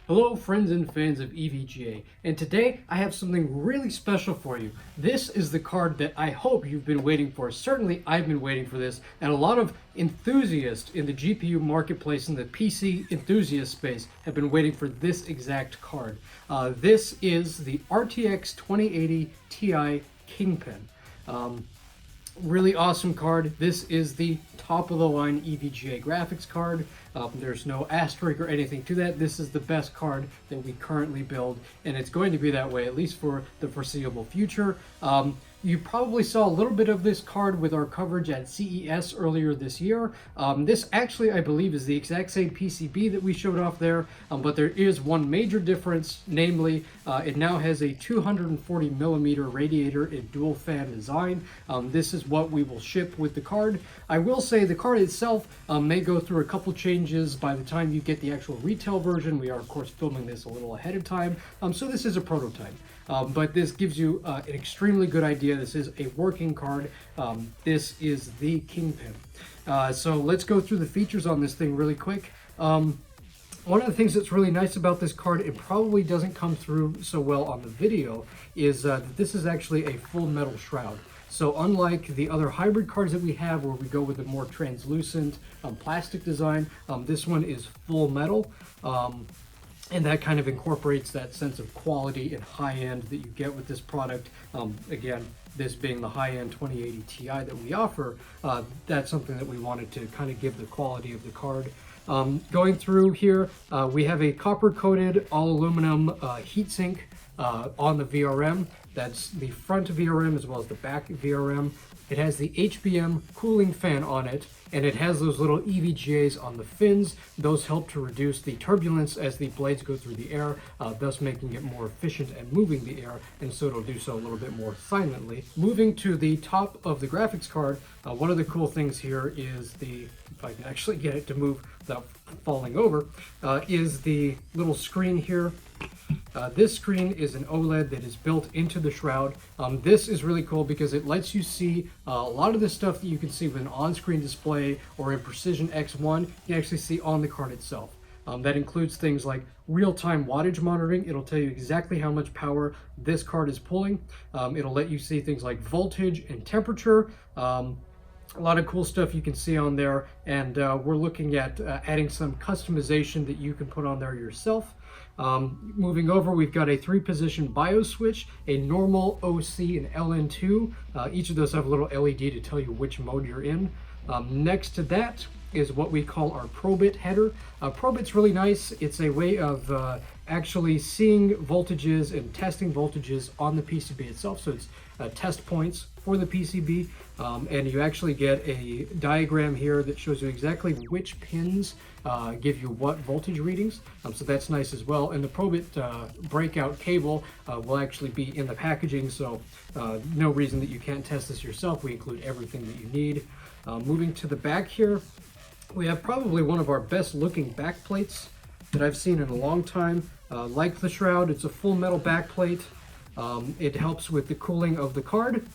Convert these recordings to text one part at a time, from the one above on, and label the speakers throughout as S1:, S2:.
S1: Hello friends and fans of EVGA, and today I have something really special for you. This is the card that I hope you've been waiting for. Certainly I've been waiting for this, and a lot of enthusiasts in the GPU marketplace and the PC enthusiast space have been waiting for this exact card. This is the RTX 2080 Ti Kingpin. Really awesome card. This is the top of the line EVGA graphics card. There's no asterisk or anything to that. This is the best card that we currently build, and it's going to be that way at least for the foreseeable future. You probably saw a little bit of this card with our coverage at CES earlier this year. This actually, I believe, is the exact same PCB that we showed off there, but there is one major difference, namely, it now has a 240 millimeter radiator in dual fan design. This is what we will ship with the card. I will say the card itself may go through a couple changes by the time you get the actual retail version. We are, of course, filming this a little ahead of time, so this is a prototype. But this gives you an extremely good idea. This is a working card. This is the Kingpin. So let's go through the features on this thing really quick. One of the things that's really nice about this card, it probably doesn't come through so well on the video, is that this is actually a full metal shroud. So unlike the other hybrid cards that we have where we go with a more translucent plastic design, this one is full metal. And that kind of incorporates that sense of quality and high-end that you get with this product. Again, this being the high-end 2080 Ti that we offer, that's something that we wanted to kind of give the quality of the card. Going through here, we have a copper-coated all-aluminum heatsink on the VRM. That's the front VRM as well as the back VRM. It has the HBM cooling fan on it, and it has those little EVGAs on the fins. Those help to reduce the turbulence as the blades go through the air, thus making it more efficient at moving the air, and so it'll do so a little bit more silently. Moving to the top of the graphics card, one of the cool things here is the, if I can actually get it to move without falling over, is the little screen here. This screen is an OLED that is built into the shroud. This is really cool because it lets you see a lot of the stuff that you can see with an on-screen display or in Precision X1, you can actually see on the card itself. That includes things like real-time wattage monitoring. It'll tell you exactly how much power this card is pulling. It'll let you see things like voltage and temperature. A lot of cool stuff you can see on there, and we're looking at adding some customization that you can put on there yourself. Moving over, we've got a 3-position BIOS switch, a normal OC and LN2. Each of those have a little LED to tell you which mode you're in. Next to that is what we call our Probit header. Probit's really nice. It's a way of actually seeing voltages and testing voltages on the PCB itself. So it's test points for the PCB, and you actually get a diagram here that shows you exactly which pins give you what voltage readings. So that's nice as well. And the Probit breakout cable will actually be in the packaging, so no reason that you can't test this yourself. We include everything that you need. Moving to the back here, we have probably one of our best looking back plates that I've seen in a long time. Like the shroud, it's a full metal back plate. It helps with the cooling of the card.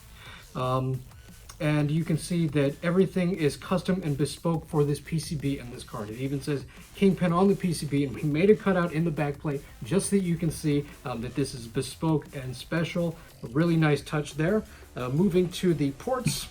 S1: And you can see that everything is custom and bespoke for this PCB and this card. It even says Kingpin on the PCB, and we made a cutout in the back plate just so that you can see that this is bespoke and special. A really nice touch there. Moving to the ports.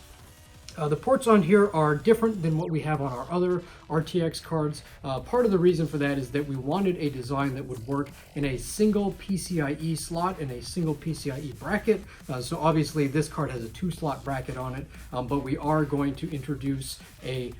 S1: The ports on here are different than what we have on our other RTX cards. Part of the reason for that is that we wanted a design that would work in a single PCIe slot and a single PCIe bracket. So obviously this card has a 2-slot bracket on it, but we are going to introduce a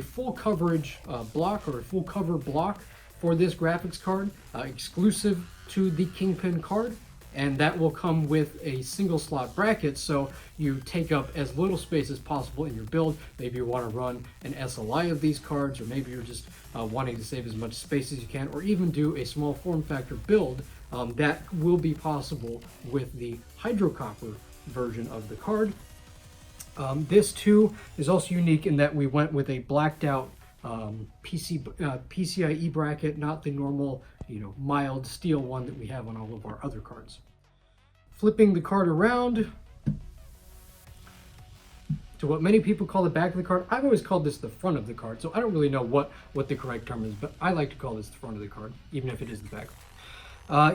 S1: full coverage block, or a full cover block for this graphics card, exclusive to the Kingpin card. And that will come with a single slot bracket, so you take up as little space as possible in your build. Maybe you want to run an SLI of these cards, or maybe you're just wanting to save as much space as you can, or even do a small form factor build. That will be possible with the hydrocopper version of the card. This too is also unique in that we went with a blacked out PCIe bracket, not the normal, mild steel one that we have on all of our other cards. Flipping the card around, to what many people call the back of the card. I've always called this the front of the card, so I don't really know what the correct term is, but I like to call this the front of the card, even if it is the back.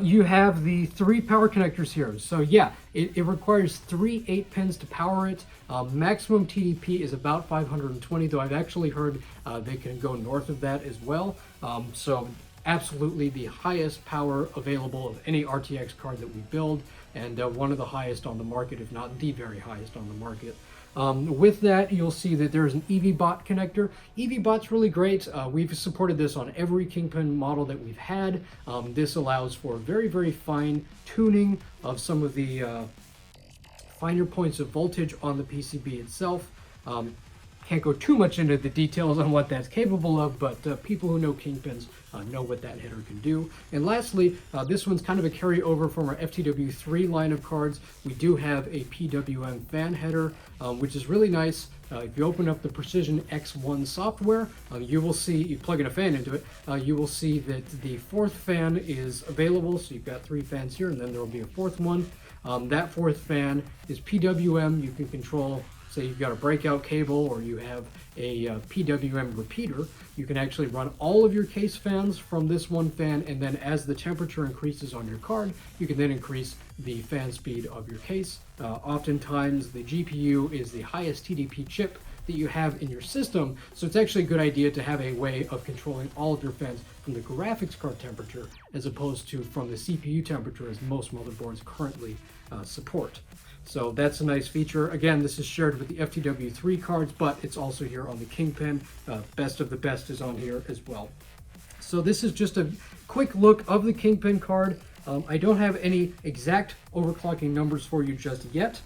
S1: You have the 3 power connectors here. So yeah, it requires 3 8-pins to power it. Maximum TDP is about 520, though I've actually heard they can go north of that as well. So absolutely the highest power available of any RTX card that we build, and one of the highest on the market, if not the very highest on the market. With that, you'll see that there's an Evbot connector. Evbot's really great. We've supported this on every Kingpin model that we've had. This allows for very, very fine tuning of some of the finer points of voltage on the PCB itself. Can't go too much into the details on what that's capable of, but people who know Kingpins know what that header can do. And lastly, this one's kind of a carryover from our FTW3 line of cards. We do have a Pwm Fan Header, which is really nice. If you open up the Precision X1 software, you will see, you plug in a fan into it, you will see that the 4th fan is available. So you've got 3 fans here, and then there will be a 4th one. That 4th fan is PWM. You can control, say you've got a breakout cable or you have a PWM repeater, you can actually run all of your case fans from this one fan, and then as the temperature increases on your card, you can then increase the fan speed of your case. Oftentimes the GPU is the highest TDP chip that you have in your system, so it's actually a good idea to have a way of controlling all of your fans from the graphics card temperature as opposed to from the CPU temperature, as most motherboards currently support. So that's a nice feature. Again, this is shared with the FTW3 cards, but it's also here on the Kingpin. Best of the best is on here as well. So this is just a quick look of the Kingpin card. I don't have any exact overclocking numbers for you just yet,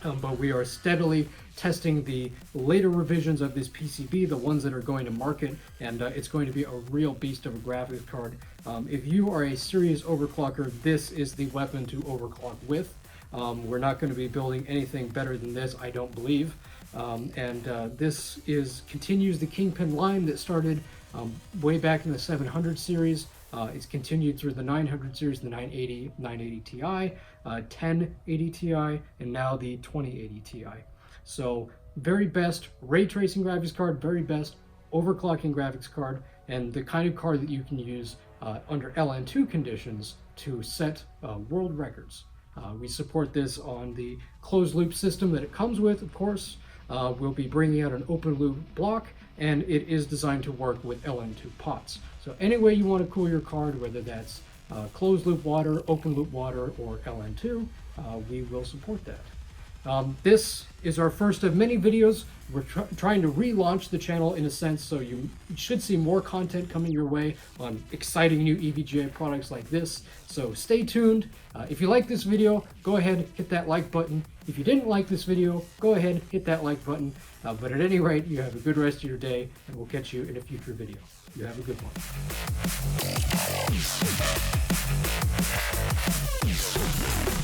S1: but we are steadily testing the later revisions of this PCB, the ones that are going to market, and it's going to be a real beast of a graphics card. If you are a serious overclocker, this is the weapon to overclock with. We're not going to be building anything better than this, I don't believe. This continues the Kingpin line that started way back in the 700 series. It's continued through the 900 series, the 980, 980 Ti, 1080 Ti, and now the 2080 Ti. So very best ray tracing graphics card, very best overclocking graphics card, and the kind of card that you can use under LN2 conditions to set world records. We support this on the closed loop system that it comes with, of course. We'll be bringing out an open loop block, and it is designed to work with LN2 pots. So any way you want to cool your card, whether that's closed loop water, open loop water, or LN2, we will support that. This is our first of many videos. We're trying to relaunch the channel in a sense, so you should see more content coming your way on exciting new EVGA products like this. So stay tuned. If you like this video, go ahead, hit that like button. If you didn't like this video, go ahead, hit that like button. But at any rate, you have a good rest of your day, and we'll catch you in a future video. You have a good one.